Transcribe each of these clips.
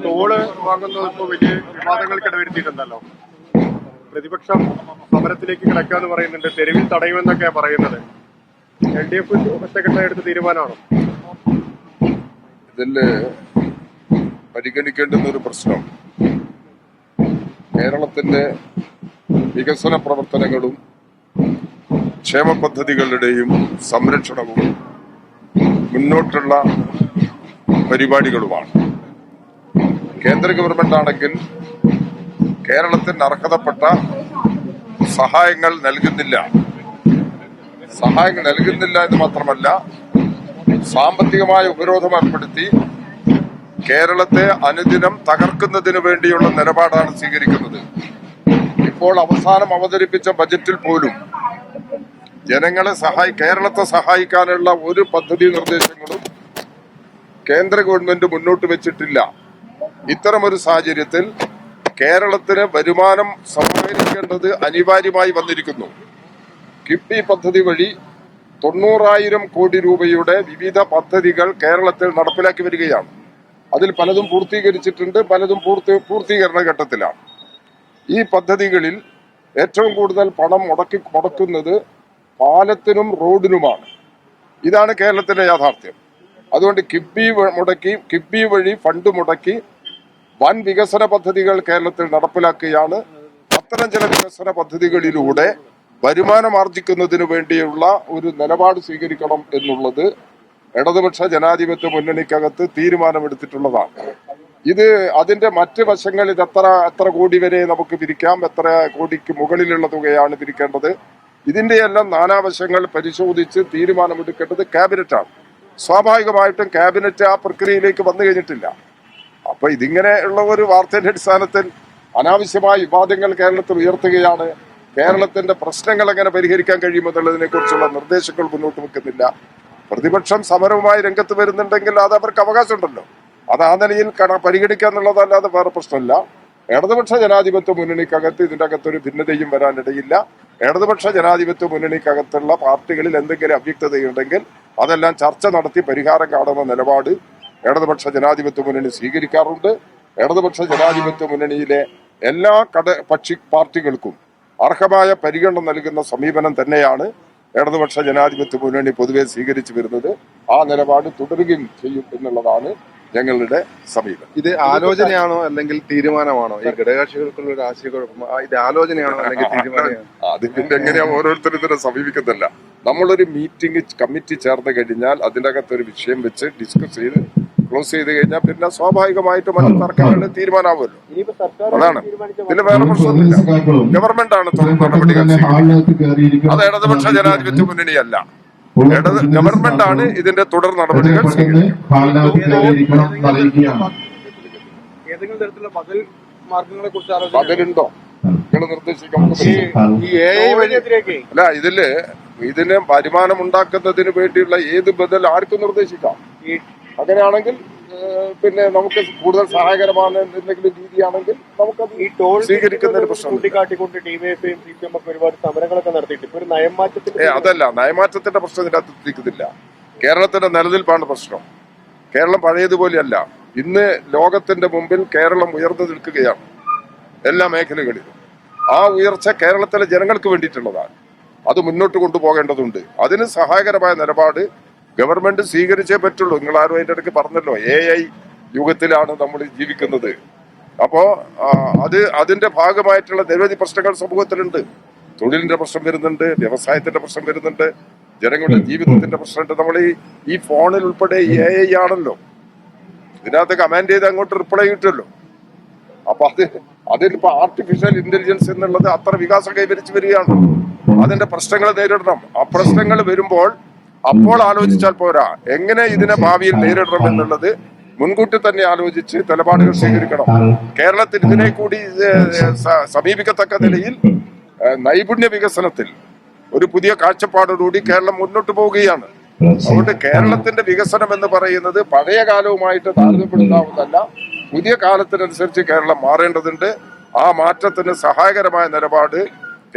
Toll വാങ്ങുന്നത് ഇപ്പോൾ വലിയ വിവാദങ്ങൾക്ക് ഇടവരുത്തിയിട്ടുണ്ടല്ലോ. പ്രതിപക്ഷം സമരത്തിലേക്ക് കിടക്കാന്ന് പറയുന്നുണ്ട്, തെരുവിൽ തടയുമെന്നൊക്കെ പറയുന്നത്. LDF ഒറ്റക്കെട്ടായി എടുത്ത തീരുമാനമാണോ? ഇതില് പരിഗണിക്കേണ്ടുന്ന ഒരു പ്രശ്നം കേരളത്തിന്റെ വികസന പ്രവർത്തനങ്ങളും ക്ഷേമ പദ്ധതികളുടെയും സംരക്ഷണവും മുന്നോട്ടുള്ള പരിപാടികളുമാണ്. കേന്ദ്ര ഗവൺമെന്റ് ആണെങ്കിൽ കേരളത്തിന് അർഹതപ്പെട്ട സഹായങ്ങൾ നൽകുന്നില്ല എന്ന് മാത്രമല്ല, സാമ്പത്തികമായ ഉപരോധം ഏർപ്പെടുത്തി കേരളത്തെ അനുദിനം തകർക്കുന്നതിന് വേണ്ടിയുള്ള നിലപാടാണ് സ്വീകരിക്കുന്നത്. ഇപ്പോൾ അവസാനം അവതരിപ്പിച്ച ബജറ്റിൽ പോലും കേരളത്തെ സഹായിക്കാനുള്ള ഒരു പദ്ധതി നിർദ്ദേശങ്ങളും കേന്ദ്ര ഗവൺമെന്റ് മുന്നോട്ട് വെച്ചിട്ടില്ല. ഇത്തരമൊരു സാഹചര്യത്തിൽ കേരളത്തിന് വരുമാനം സമാഹരിക്കേണ്ടത് അനിവാര്യമായി വന്നിരിക്കുന്നു. കിഫ്ബി പദ്ധതി വഴി 90,000 കോടി രൂപയുടെ വിവിധ പദ്ധതികൾ കേരളത്തിൽ നടപ്പിലാക്കി വരികയാണ്. അതിൽ പലതും പൂർത്തീകരിച്ചിട്ടുണ്ട്, പലതും പൂർത്തീകരണ ഘട്ടത്തിലാണ്. ഈ പദ്ധതികളിൽ ഏറ്റവും കൂടുതൽ പണം മുടക്കുന്നത് പാലത്തിനും റോഡിനുമാണ്. ഇതാണ് കേരളത്തിന്റെ യാഥാർത്ഥ്യം. അതുകൊണ്ട് കിഫ്ബി വഴി ഫണ്ട് മുടക്കി വൻ വികസന പദ്ധതികൾ കേരളത്തിൽ നടപ്പിലാക്കുകയാണ്. അത്തരം ചില വികസന പദ്ധതികളിലൂടെ വരുമാനം ആർജിക്കുന്നതിന് വേണ്ടിയുള്ള ഒരു നിലപാട് സ്വീകരിക്കണം എന്നുള്ളത് ഇടതുപക്ഷ ജനാധിപത്യ മുന്നണിക്കകത്ത് തീരുമാനമെടുത്തിട്ടുള്ളതാണ്. അതിന്റെ മറ്റ് വശങ്ങൾ എത്ര കോടി വരെ നമുക്ക് പിരിക്കാം, എത്ര കോടിക്ക് മുകളിലുള്ള തുകയാണ് പിരിക്കേണ്ടത്, ഇതിന്റെയെല്ലാം നാനാവശങ്ങൾ പരിശോധിച്ച് തീരുമാനമെടുക്കേണ്ടത് ക്യാബിനറ്റാണ്. സ്വാഭാവികമായിട്ടും ക്യാബിനറ്റ് ആ പ്രക്രിയയിലേക്ക് വന്നു കഴിഞ്ഞിട്ടില്ല. അപ്പൊ ഇതിങ്ങനെയുള്ള ഒരു വാർത്തയുടെ അടിസ്ഥാനത്തിൽ അനാവശ്യമായ വിവാദങ്ങൾ കേരളത്തിൽ ഉയർത്തുകയാണ്. കേരളത്തിന്റെ പ്രശ്നങ്ങൾ എങ്ങനെ പരിഹരിക്കാൻ കഴിയുമെന്നുള്ളതിനെ കുറിച്ചുള്ള നിർദ്ദേശങ്ങൾ മുന്നോട്ട് വെക്കുന്നില്ല. പ്രതിപക്ഷം സമരവുമായി രംഗത്ത് വരുന്നുണ്ടെങ്കിൽ അത് അവർക്ക് അവകാശമുണ്ടല്ലോ. അത് ആ നിലയിൽ പരിഗണിക്കാന്നുള്ളതല്ലാതെ വേറെ പ്രശ്നമില്ല. ഇടതുപക്ഷ ജനാധിപത്യ മുന്നണിക്കകത്ത് ഇതിന്റെ അകത്തൊരു ഭിന്നതയും വരാനിടയില്ല. ഇടതുപക്ഷ ജനാധിപത്യ മുന്നണിക്കകത്തുള്ള പാർട്ടികളിൽ എന്തെങ്കിലും അവ്യക്തതയുണ്ടെങ്കിൽ അതെല്ലാം ചർച്ച നടത്തി പരിഹാരം കാണുന്ന നിലപാട് ഇടതുപക്ഷ ജനാധിപത്യ മുന്നണി സ്വീകരിക്കാറുണ്ട്. ഇടതുപക്ഷ ജനാധിപത്യ മുന്നണിയിലെ എല്ലാ പാർട്ടികൾക്കും അർഹമായ പരിഗണന നൽകുന്ന സമീപനം തന്നെയാണ് ഇടതുപക്ഷ ജനാധിപത്യ മുന്നണി പൊതുവെ സ്വീകരിച്ചു വരുന്നത്. ആ നിലപാട് തുടരുകയും ചെയ്യും എന്നുള്ളതാണ് ഞങ്ങളുടെ സമീപനം. ഇത് ആലോചനയാണോ അല്ലെങ്കിൽ തീരുമാനമാണോ? ഈ ഘടകകക്ഷികൾക്കുള്ള ഒരു ആശയക്കുഴപ്പം, ഇത് ആലോചനയാണോ അല്ലെങ്കിൽ തീരുമാനമാണോ? അതിന്റെ എങ്ങനെയാ ഓരോരുത്തരും ഇതിനെ സമീപിക്കുന്നില്ല. നമ്മളൊരു കമ്മിറ്റി ചേർന്ന് കഴിഞ്ഞാൽ അതിന്റെ അകത്തൊരു വിഷയം വെച്ച് ഡിസ്കസ് ചെയ്ത് ക്ലോസ് ചെയ്ത് കഴിഞ്ഞാൽ പിന്നെ സ്വാഭാവികമായിട്ടും മറ്റു സർക്കാരിന്റെ തീരുമാനമാവുമല്ലോ. അതാണ്. ഇതിന് വേറെ പ്രശ്നമൊന്നുമില്ല. ഗവൺമെന്റ് ആണ് നടപടികൾ സ്വീകരിക്കുന്നത്. അത് ഇടതുപക്ഷ ജനാധിപത്യ മുന്നണിയല്ല. ഗവൺമെന്റ് ആണ് ഇതിന്റെ തുടർ നടപടികൾ ബദലുണ്ടോ നിങ്ങൾ നിർദ്ദേശിക്കാൻ? അല്ല, ഇതിന് വരുമാനം ഉണ്ടാക്കുന്നതിന് വേണ്ടിയുള്ള ഏത് ബദൽ ആർക്കും നിർദ്ദേശിക്കാം. അങ്ങനെയാണെങ്കിൽ പിന്നെ നമുക്ക് കൂടുതൽ സഹായകരമായ എന്തെങ്കിലും രീതിയാണെങ്കിൽ നമുക്കത് സ്വീകരിക്കുന്നതിന് പ്രശ്നം. ഒരുപാട് സമരങ്ങളൊക്കെ നടത്തിയിട്ട് ഒരു നയമാറ്റത്തിന്റെ അതല്ല, നയമാറ്റത്തിന്റെ പ്രശ്നം ഇതിനകത്ത് എത്തിക്കുന്നില്ല. കേരളത്തിന്റെ നിലനിൽപ്പാണ് പ്രശ്നം. കേരളം പഴയതുപോലെയല്ല. ഇന്ന് ലോകത്തിന്റെ മുമ്പിൽ കേരളം ഉയർന്നു നിൽക്കുകയാണ് എല്ലാ മേഖലകളിലും. ആ ഉയർച്ച കേരളത്തിലെ ജനങ്ങൾക്ക് വേണ്ടിയിട്ടുള്ളതാണ്. അത് മുന്നോട്ട് കൊണ്ടുപോകേണ്ടതുണ്ട്. അതിന് സഹായകരമായ നിലപാട് ഗവൺമെന്റ് സ്വീകരിച്ചേ പറ്റുള്ളൂ. നിങ്ങൾ ആരും അതിന്റെ ഇടയ്ക്ക് പറഞ്ഞല്ലോ, AI യുഗത്തിലാണ് നമ്മൾ ജീവിക്കുന്നത്. അപ്പോ അതിന്റെ ഭാഗമായിട്ടുള്ള നിരവധി പ്രശ്നങ്ങൾ സമൂഹത്തിലുണ്ട്. തൊഴിലിന്റെ പ്രശ്നം വരുന്നുണ്ട്, വ്യവസായത്തിന്റെ പ്രശ്നം വരുന്നുണ്ട്, ജനങ്ങളുടെ ജീവിതത്തിന്റെ പ്രശ്നമുണ്ട്. നമ്മൾ ഈ ഫോണിൽ ഉൾപ്പെടെ AI ആണല്ലോ. ഇതിനകത്ത് കമാൻഡ് ചെയ്ത് അങ്ങോട്ട് റിപ്ലൈ കിട്ടുമല്ലോ. അപ്പൊ അതിലിപ്പോ ആർട്ടിഫിഷ്യൽ ഇന്റലിജൻസ് എന്നുള്ളത് അത്ര വികാസം കൈവരിച്ചു വരികയാണ്. അതിന്റെ പ്രശ്നങ്ങൾ നേരിടണം. ആ പ്രശ്നങ്ങൾ വരുമ്പോൾ അപ്പോൾ ആലോചിച്ചാൽ പോരാ. എങ്ങനെ ഇതിനെ ഭാവിയിൽ നേരിടണം എന്നുള്ളത് മുൻകൂട്ടി തന്നെ ആലോചിച്ച് നിലപാടുകൾ സ്വീകരിക്കണം. കേരളത്തിൽ ഇതിനെ കൂടി സമീപിക്കത്തക്ക നിലയിൽ നൈപുണ്യ വികസനത്തിൽ ഒരു പുതിയ കാഴ്ചപ്പാടോടുകൂടി കേരളം മുന്നോട്ട് പോവുകയാണ്. അതുകൊണ്ട് കേരളത്തിന്റെ വികസനം എന്ന് പറയുന്നത് പഴയ കാലവുമായിട്ട് താരതമ്യപ്പെടുത്താവുന്നതല്ല. പുതിയ കാലത്തിനനുസരിച്ച് കേരളം മാറേണ്ടതുണ്ട്. ആ മാറ്റത്തിന് സഹായകരമായ നിലപാട്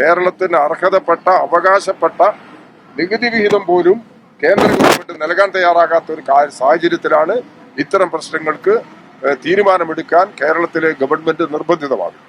കേരളത്തിന് അർഹതപ്പെട്ട അവകാശപ്പെട്ട നികുതി വിഹിതം പോലും കേന്ദ്ര ഗവൺമെന്റ് നൽകാൻ തയ്യാറാകാത്ത ഒരു സാഹചര്യത്തിലാണ് ഇത്തരം പ്രശ്നങ്ങൾക്ക് തീരുമാനമെടുക്കാൻ കേരളത്തിലെ ഗവൺമെന്റ് നിർബന്ധിതമാകും.